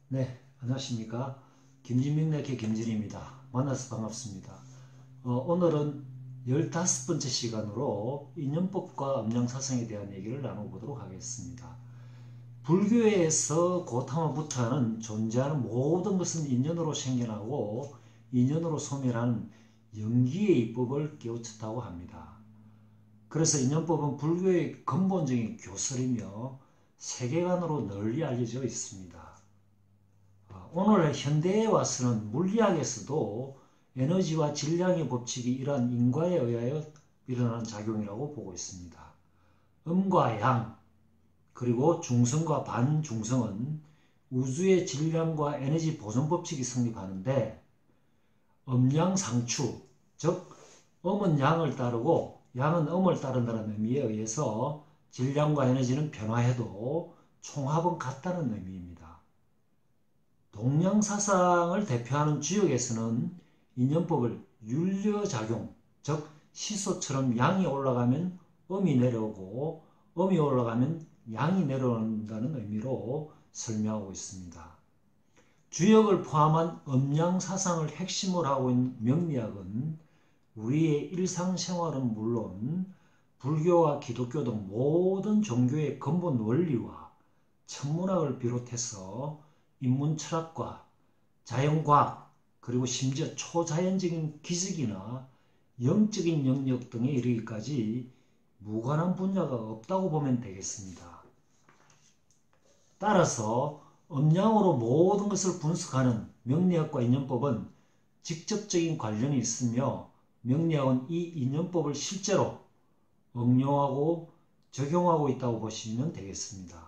네, 안녕하십니까. 김진명래의 김진입니다. 만나서 반갑습니다. 오늘은 15번째 시간으로 인연법과 음양사상에 대한 얘기를 나눠보도록 하겠습니다. 불교에서 고타마부타는 존재하는 모든 것은 인연으로 생겨나고 인연으로 소멸하는 영기의 이법을 깨우쳤다고 합니다. 그래서 인연법은 불교의 근본적인 교설이며 세계관으로 널리 알려져 있습니다. 오늘 현대에 와서는 물리학에서도 에너지와 질량의 법칙이 이러한 인과에 의하여 일어나는 작용이라고 보고 있습니다. 음과 양, 그리고 중성과 반중성은 우주의 질량과 에너지 보존 법칙이 성립하는데 음양상추, 즉 음은 양을 따르고 양은 음을 따른다는 의미에 의해서 질량과 에너지는 변화해도 총합은 같다는 의미입니다. 동양사상을 대표하는 주역에서는 인연법을 율려작용, 즉 시소처럼 양이 올라가면 음이 내려오고 음이 올라가면 양이 내려온다는 의미로 설명하고 있습니다. 주역을 포함한 음양사상을 핵심으로 하고 있는 명리학은 우리의 일상생활은 물론 불교와 기독교 등 모든 종교의 근본 원리와 천문학을 비롯해서 인문철학과 자연과학, 그리고 심지어 초자연적인 기적이나 영적인 영역 등에 이르기까지 무관한 분야가 없다고 보면 되겠습니다. 따라서 음양으로 모든 것을 분석하는 명리학과 인연법은 직접적인 관련이 있으며 명리학은 이 인연법을 실제로 응용하고 적용하고 있다고 보시면 되겠습니다.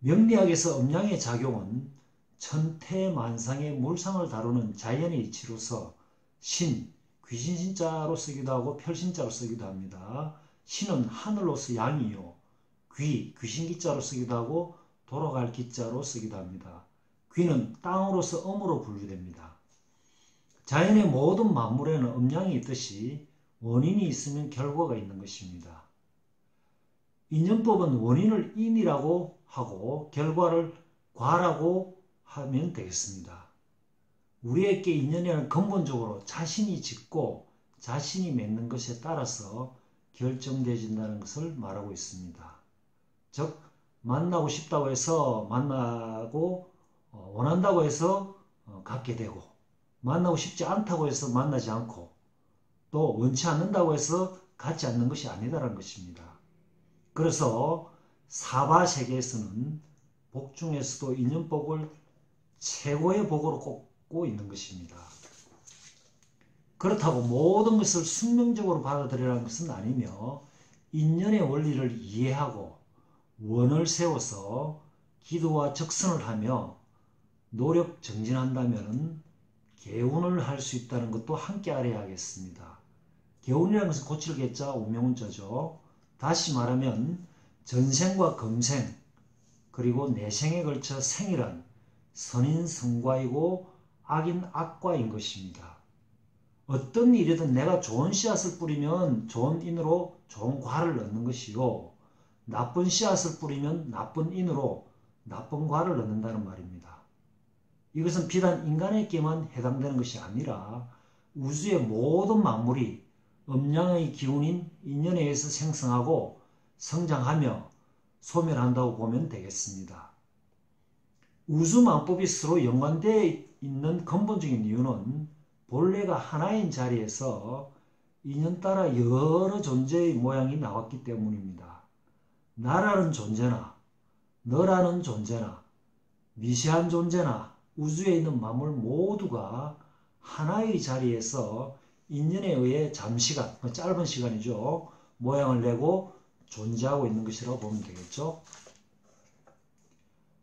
명리학에서 음양의 작용은 천태만상의 물상을 다루는 자연의 이치로서 신, 귀신신자로 쓰기도 하고 별신자로 쓰기도 합니다. 신은 하늘로서 양이요, 귀신기자로 쓰기도 하고 돌아갈 기자로 쓰기도 합니다. 귀는 땅으로서 음으로 분류됩니다. 자연의 모든 만물에는 음양이 있듯이 원인이 있으면 결과가 있는 것입니다. 인연법은 원인을 인이라고 하고 결과를 과라고 하면 되겠습니다. 우리에게 인연이란 근본적으로 자신이 짓고 자신이 맺는 것에 따라서 결정되어진다는 것을 말하고 있습니다. 즉 만나고 싶다고 해서 만나고 원한다고 해서 갖게 되고 만나고 싶지 않다고 해서 만나지 않고 또 원치 않는다고 해서 갖지 않는 것이 아니다라는 것입니다. 그래서 사바세계에서는 복 중에서도 인연복을 최고의 복으로 꼽고 있는 것입니다. 그렇다고 모든 것을 숙명적으로 받아들이라는 것은 아니며 인연의 원리를 이해하고 원을 세워서 기도와 적선을 하며 노력 정진한다면 개운을 할 수 있다는 것도 함께 알아야 하겠습니다. 개운이라는 것은 고칠 개자 우명운자죠. 다시 말하면 전생과 금생 그리고 내생에 걸쳐 생이란 선인 선과이고 악인 악과인 것입니다. 어떤 일이든 내가 좋은 씨앗을 뿌리면 좋은 인으로 좋은 과를 얻는 것이요 나쁜 씨앗을 뿌리면 나쁜 인으로 나쁜 과를 얻는다는 말입니다. 이것은 비단 인간에게만 해당되는 것이 아니라 우주의 모든 만물이 음양의 기운인 인연에 의해서 생성하고 성장하며 소멸한다고 보면 되겠습니다. 우주만법이 서로 연관되어 있는 근본적인 이유는 본래가 하나인 자리에서 인연 따라 여러 존재의 모양이 나왔기 때문입니다. 나라는 존재나 너라는 존재나 미세한 존재나 우주에 있는 만물 모두가 하나의 자리에서 인연에 의해 잠시간, 짧은 시간이죠. 모양을 내고 존재하고 있는 것이라고 보면 되겠죠.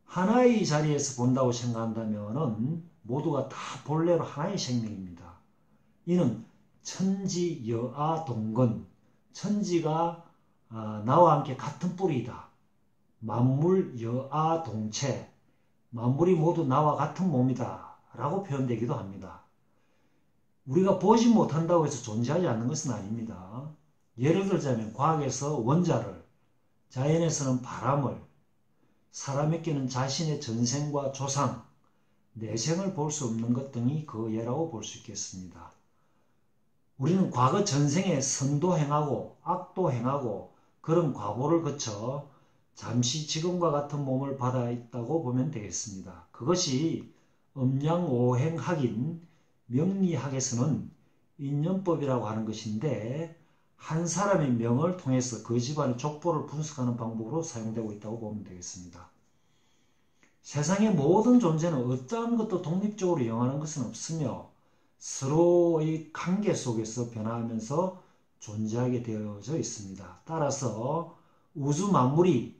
하나의 자리에서 본다고 생각한다면 모두가 다 본래로 하나의 생명입니다. 이는 천지 여아 동건, 천지가 나와 함께 같은 뿌리이다. 만물 여아 동체, 만물이 모두 나와 같은 몸이다 라고 표현되기도 합니다. 우리가 보지 못한다고 해서 존재하지 않는 것은 아닙니다. 예를 들자면 과학에서 원자를, 자연에서는 바람을, 사람에게는 자신의 전생과 조상, 내생을 볼 수 없는 것 등이 그 예라고 볼 수 있겠습니다. 우리는 과거 전생에 선도 행하고 악도 행하고 그런 과보를 거쳐 잠시 지금과 같은 몸을 받아 있다고 보면 되겠습니다. 그것이 음양오행학인 명리학에서는 인연법이라고 하는 것인데 한 사람의 명을 통해서 그 집안의 족보를 분석하는 방법으로 사용되고 있다고 보면 되겠습니다. 세상의 모든 존재는 어떠한 것도 독립적으로 영하는 것은 없으며 서로의 관계 속에서 변화하면서 존재하게 되어져 있습니다. 따라서 우주 만물이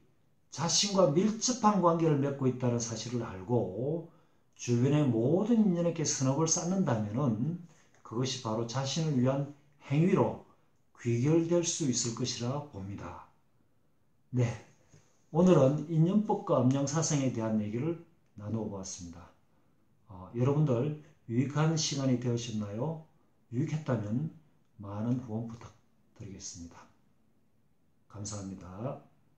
자신과 밀접한 관계를 맺고 있다는 사실을 알고 주변의 모든 인연에게 선업을 쌓는다면 그것이 바로 자신을 위한 행위로 귀결될 수 있을 것이라 봅니다. 네, 오늘은 인연법과 음양사상에 대한 얘기를 나누어 보았습니다. 여러분들 유익한 시간이 되었나요? 유익했다면 많은 후원 부탁드리겠습니다. 감사합니다.